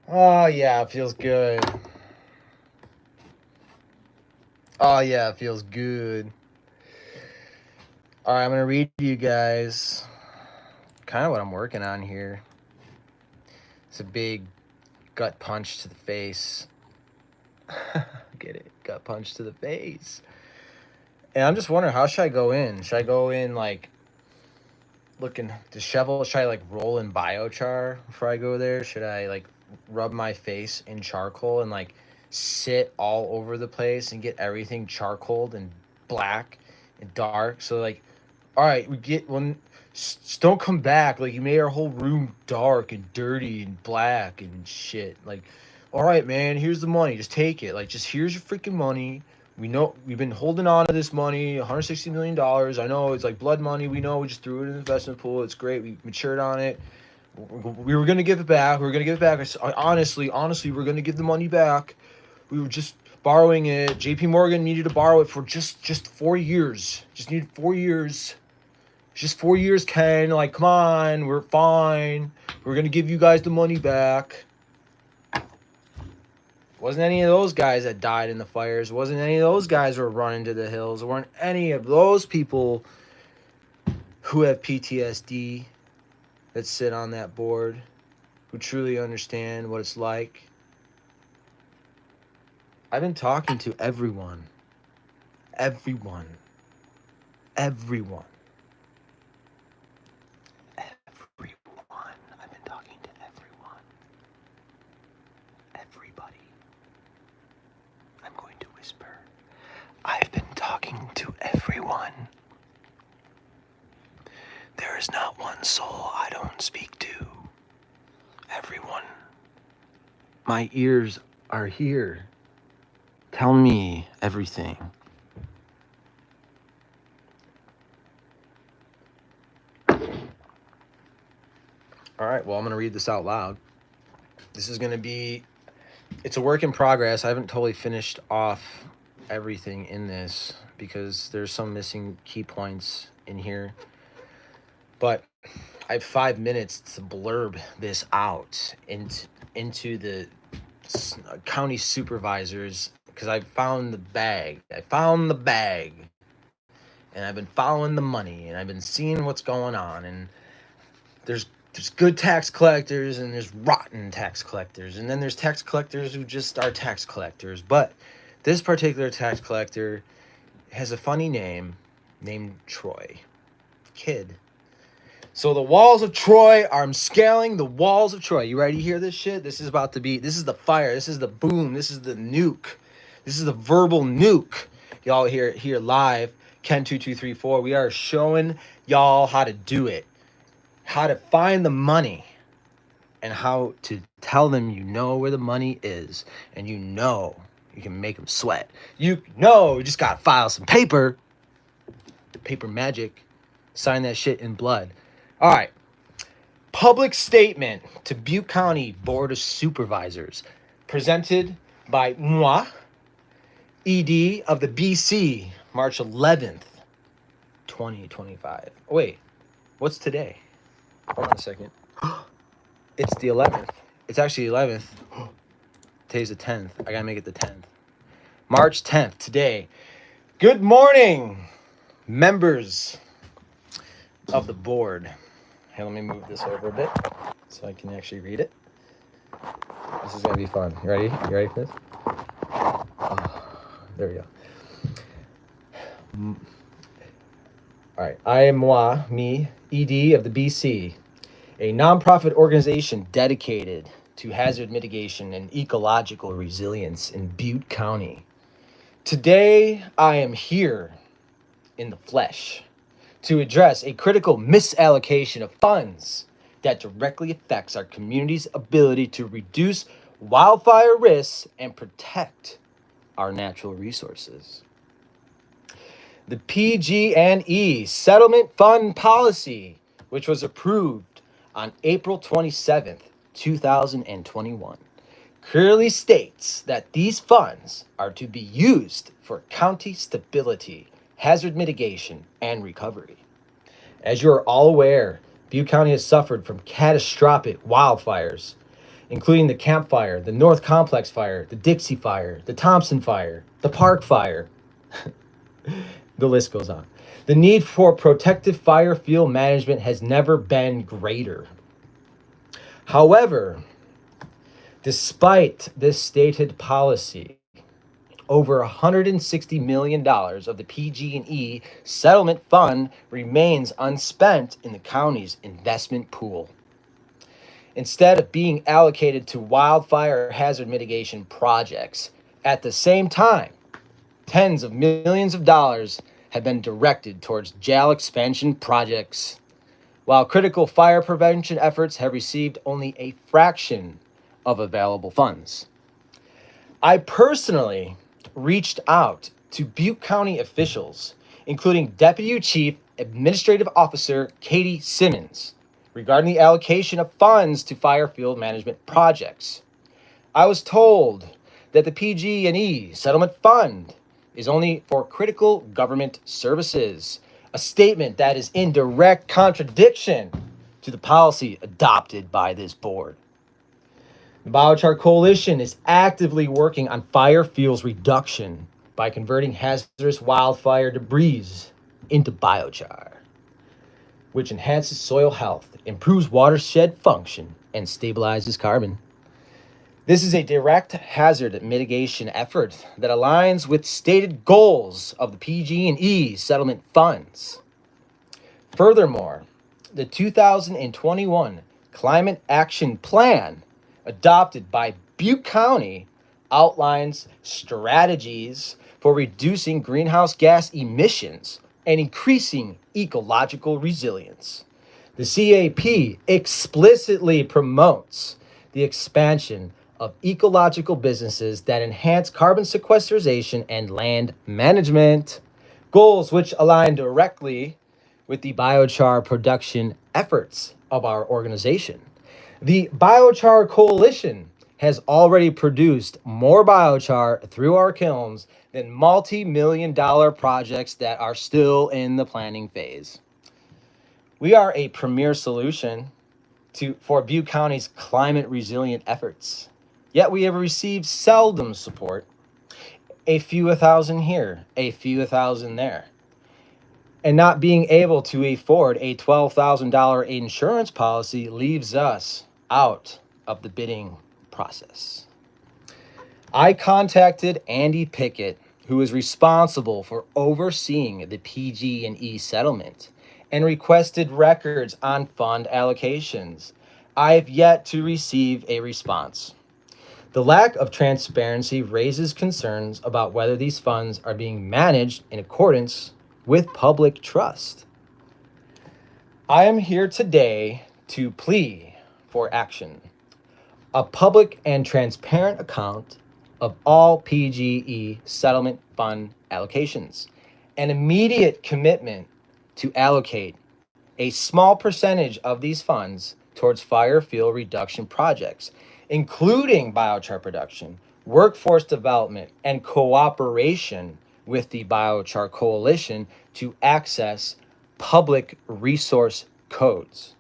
Oh, yeah, it feels good. Oh, yeah, it feels good. All right, I'm going to read to you guys kind of what I'm working on here. It's a big gut punch to the face. Get it? Gut punch to the face. And I'm just wondering, how should I go in? Should I go in like looking disheveled? Should I like roll in biochar before I go there? Should I like rub my face in charcoal and like sit all over the place and get everything charcoaled and black and dark? So like, all right, we get when just don't come back. Like you made our whole room dark and dirty and black and shit. Like, all right, man, here's the money. Just take it. Like, just here's your freaking money. We know we've been holding on to this money, $160 million. I know it's like blood money. We know we just threw it in an investment pool. It's great. We matured on it. We were gonna give it back. We were gonna give it back. Honestly, we're gonna give the money back. We were just borrowing it. J.P. Morgan needed to borrow it for just 4 years. Just needed 4 years. Just 4 years, Ken. Like, come on, we're fine. We're gonna give you guys the money back. Wasn't any of those guys that died in the fires. Wasn't any of those guys who were running to the hills. Weren't any of those people who have PTSD that sit on that board, who truly understand what it's like. I've been talking to everyone. Everyone. Everyone. Everyone. I've been talking to everyone. Everybody. I'm going to whisper. I've been talking to everyone. There is not one soul I don't speak to. Everyone. My ears are here. Tell me everything. All right, well, I'm going to read this out loud. This is going to be, it's a work in progress. I haven't totally finished off everything in this because there's some missing key points in here. But I have 5 minutes to blurb this out into the county supervisors because I found the bag. I found the bag. And I've been following the money and I've been seeing what's going on. And there's good tax collectors and there's rotten tax collectors. And then there's tax collectors who just are tax collectors. But this particular tax collector has a funny name named Troy. Kid. So the walls of Troy, I'm scaling the walls of Troy. You ready to hear this shit? This is about to be, this is the fire. This is the boom. This is the nuke. This is the verbal nuke. Y'all hear it here live. Ken2234. We are showing y'all how to do it. How to find the money. And how to tell them you know where the money is. And you know you can make them sweat. You know you just got to file some paper. Paper magic. Sign that shit in blood. All right. Public statement to Butte County Board of Supervisors. Presented by moi, ED of the BC, March 11th, 2025. Oh, wait, what's today? Hold on a second. It's the 11th. It's actually 11th. Today's the 10th. I gotta make it the 10th. March 10th, today. Good morning, members of the board. Here, let me move this over a bit so I can actually read it. This is gonna be fun. You ready? You ready for this? Oh, there we go. All right. I am me, ED of the BC, a nonprofit organization dedicated to hazard mitigation and ecological resilience in Butte County. Today, I am here in the flesh to address a critical misallocation of funds that directly affects our community's ability to reduce wildfire risks and protect our natural resources. The PG&E Settlement Fund Policy, which was approved on April 27th, 2021, clearly states that these funds are to be used for county stability, hazard mitigation, and recovery. As you are all aware, Butte County has suffered from catastrophic wildfires. including the Camp Fire, the North Complex Fire, the Dixie Fire, the Thompson Fire, the Park Fire. The list goes on. The need for protective fire field management has never been greater. However, despite this stated policy, over $160 million of the PG&E settlement fund remains unspent in the county's investment pool. Instead of being allocated to wildfire hazard mitigation projects, at the same time, tens of millions of dollars have been directed towards jail expansion projects, while critical fire prevention efforts have received only a fraction of available funds. I personally reached out to Butte County officials, including Deputy Chief Administrative Officer Katie Simmons, regarding the allocation of funds to fire field management projects. I was told that the PG&E Settlement Fund is only for critical government services, a statement that is in direct contradiction to the policy adopted by this board. The Biochar Coalition is actively working on fire fuels reduction by converting hazardous wildfire debris into biochar, which enhances soil health, improves watershed function, and stabilizes carbon. This is a direct hazard mitigation effort that aligns with stated goals of the PG&E settlement funds. Furthermore, the 2021 Climate Action Plan adopted by Butte County outlines strategies for reducing greenhouse gas emissions and increasing ecological resilience. The CAP explicitly promotes the expansion of ecological businesses that enhance carbon sequestration and land management, goals which align directly with the biochar production efforts of our organization. The Biochar Coalition has already produced more biochar through our kilns than multi-million-dollar projects that are still in the planning phase. We are a premier solution for Butte County's climate resilient efforts. Yet we have received seldom support. A few thousand here, a few thousand there. And not being able to afford a $12,000 insurance policy leaves us out of the bidding process. I contacted Andy Pickett, who is responsible for overseeing the PG&E settlement, and requested records on fund allocations. I have yet to receive a response. The lack of transparency raises concerns about whether these funds are being managed in accordance with public trust. I am here today to plea for action. A public and transparent account of all PGE settlement fund allocations. An immediate commitment to allocate a small percentage of these funds towards fire fuel reduction projects, including biochar production, workforce development, and cooperation with the Biochar Coalition to access public resources.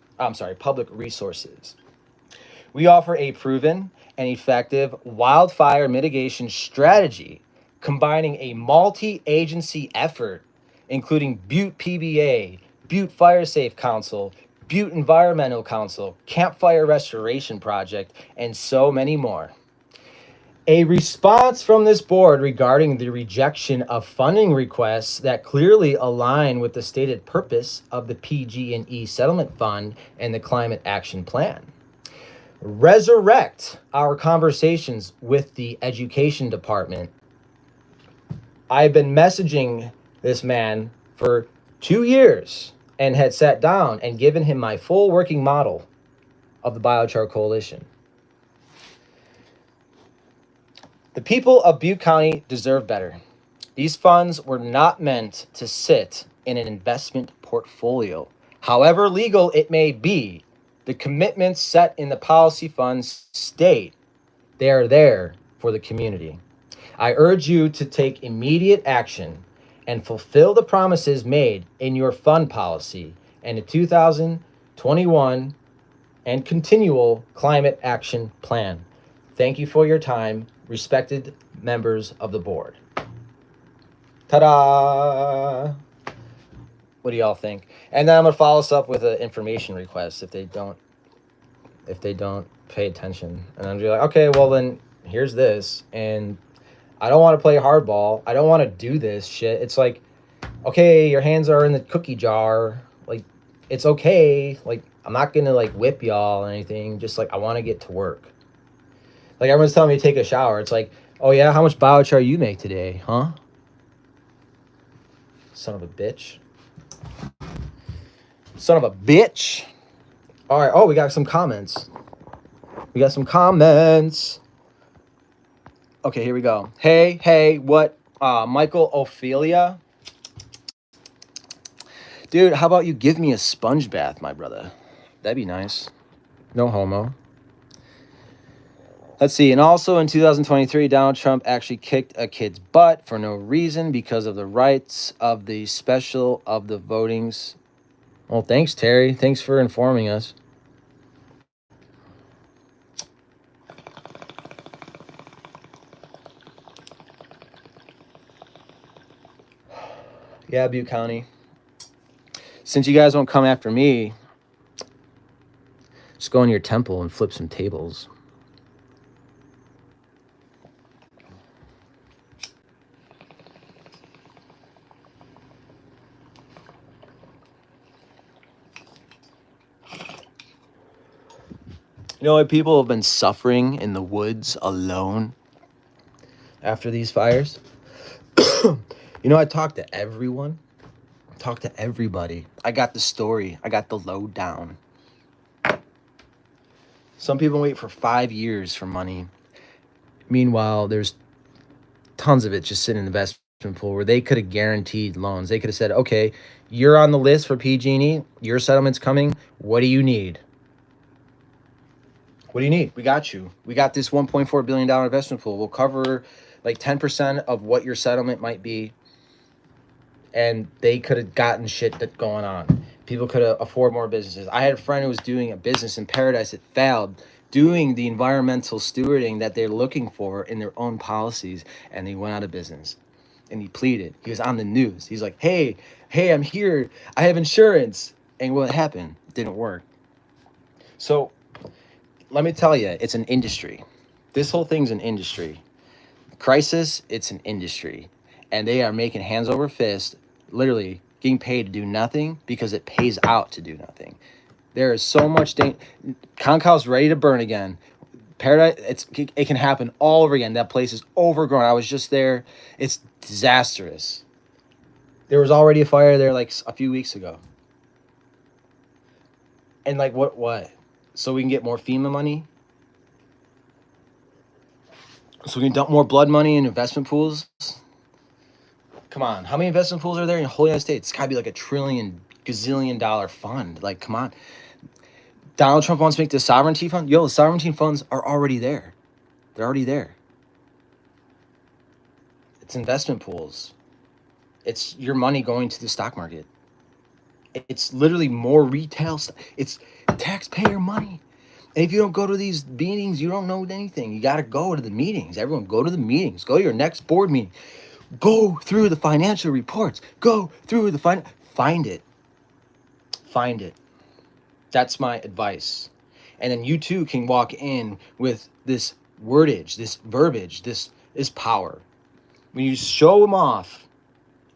We offer a proven and effective wildfire mitigation strategy, combining a multi-agency effort, including Butte PBA, Butte Fire Safe Council, Butte Environmental Council, Campfire Restoration Project, and so many more. A response from this board regarding the rejection of funding requests that clearly align with the stated purpose of the PG&E Settlement Fund and the Climate Action Plan. Resurrect our conversations with the Education Department. I've been messaging this man for 2 years and had sat down and given him my full working model of the Biochar Coalition. The people of Butte County deserve better. These funds were not meant to sit in an investment portfolio. However legal it may be, the commitments set in the policy funds state they are there for the community. I urge you to take immediate action and fulfill the promises made in your fund policy and the 2021 and continual climate action plan. Thank you for your time, respected members of the board. Ta-da! What do y'all think? And then I'm gonna follow this up with an information request if they don't pay attention. And I'm just like, okay, well then here's this, and I don't want to play hardball. I don't want to do this shit. It's like, okay, your hands are in the cookie jar. Like, it's okay. Like, I'm not gonna like whip y'all or anything. Just like I want to get to work. Like everyone's telling me to take a shower. It's like, oh yeah, how much biochar you make today, huh? Son of a bitch. Son of a bitch. All right. Oh, we got some comments. Okay, here we go. Hey, what? Michael Ophelia. Dude, how about you give me a sponge bath, my brother? That'd be nice. No homo. Let's see. And also in 2023, Donald Trump actually kicked a kid's butt for no reason because of the rights of the special of the votings. Well, thanks, Terry. Thanks for informing us. Yeah, Butte County. Since you guys won't come after me, just go in your temple and flip some tables. You know what? People have been suffering in the woods alone after these fires. You know, I talked to everyone. Talked to everybody. I got the story. I got the lowdown. Some people wait for 5 years for money. Meanwhile, there's tons of it just sitting in the investment pool where they could have guaranteed loans. They could have said, okay, you're on the list for PG&E. Your settlement's coming. What do you need? What do you need? We got you. We got this $1.4 billion investment pool. We'll cover like 10% of what your settlement might be. And they could have gotten shit that going on. People could afford more businesses. I had a friend who was doing a business in Paradise that failed, doing the environmental stewarding that they're looking for in their own policies, and they went out of business. And he pleaded. He was on the news. He's like, hey, I'm here. I have insurance. And what happened? It didn't work. So let me tell you, it's an industry. This whole thing's an industry. Crisis, it's an industry. And they are making hands over fist, literally getting paid to do nothing because it pays out to do nothing. There is so much Concal's ready to burn again. Paradise, it can happen all over again. That place is overgrown. I was just there. It's disastrous. There was already a fire there like a few weeks ago. And like what? So we can get more FEMA money? So we can dump more blood money in investment pools? Come on. How many investment pools are there in the whole United States? It's got to be like $1 gazillion dollar fund. Like, come on. Donald Trump wants to make the sovereignty fund. Yo, the sovereignty funds are already there. They're already there. It's investment pools. It's your money going to the stock market. It's literally more retail stuff. It's taxpayer money. And if you don't go to these meetings, you don't know anything. You got to go to the meetings. Everyone, go to the meetings. Go to your next board meeting. Go through the financial reports. Go through the find it. Find it. That's my advice. And then you too can walk in with this wordage, this verbiage, this is power. When you show them off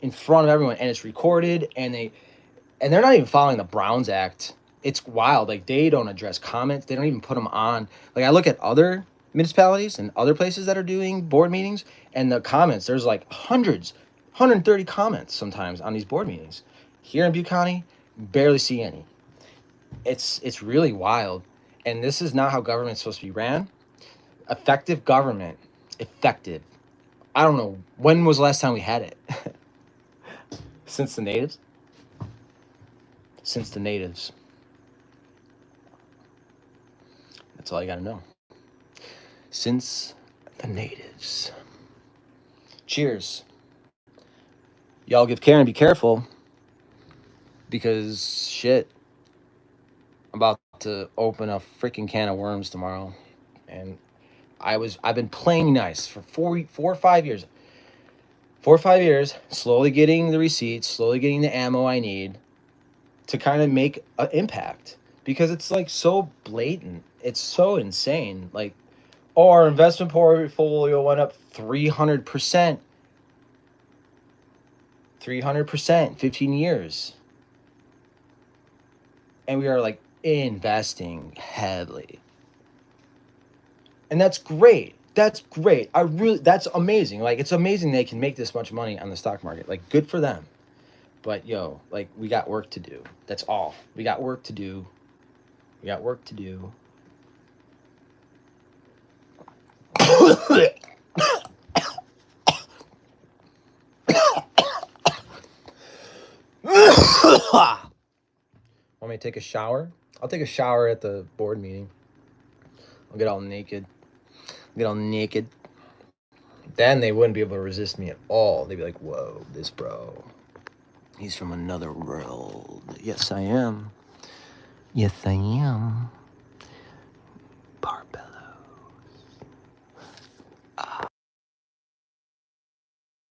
in front of everyone and it's recorded and they're not even following the Browns Act. It's wild. Like, they don't address comments. They don't even put them on. Like, I look at other municipalities and other places that are doing board meetings, and the comments, there's like hundreds, 130 comments sometimes on these board meetings. Here in Butte County, barely see any. It's really wild. And this is not how government's supposed to be ran. Effective government. Effective. I don't know. When was the last time we had it? Since the natives? Since the natives. That's all you gotta know. Since the natives. Cheers. Y'all give care and be careful. Because shit. I'm about to open a freaking can of worms tomorrow. And I've been playing nice for 4 or 5 years. 4 or 5 years, slowly getting the receipts, slowly getting the ammo I need to kind of make an impact, because it's like so blatant. It's so insane. Like, oh, our investment portfolio went up 300%. 300%, 15 years. And we are like investing heavily. And that's great. That's great. That's amazing. Like, it's amazing they can make this much money on the stock market. Like, good for them. But yo, like, we got work to do. That's all. We got work to do. We got work to do. Want me to take a shower? I'll take a shower at the board meeting. I'll get all naked. Then they wouldn't be able to resist me at all. They'd be like, whoa, this bro. He's from another world. Yes, I am. Yes, I am. Barbell.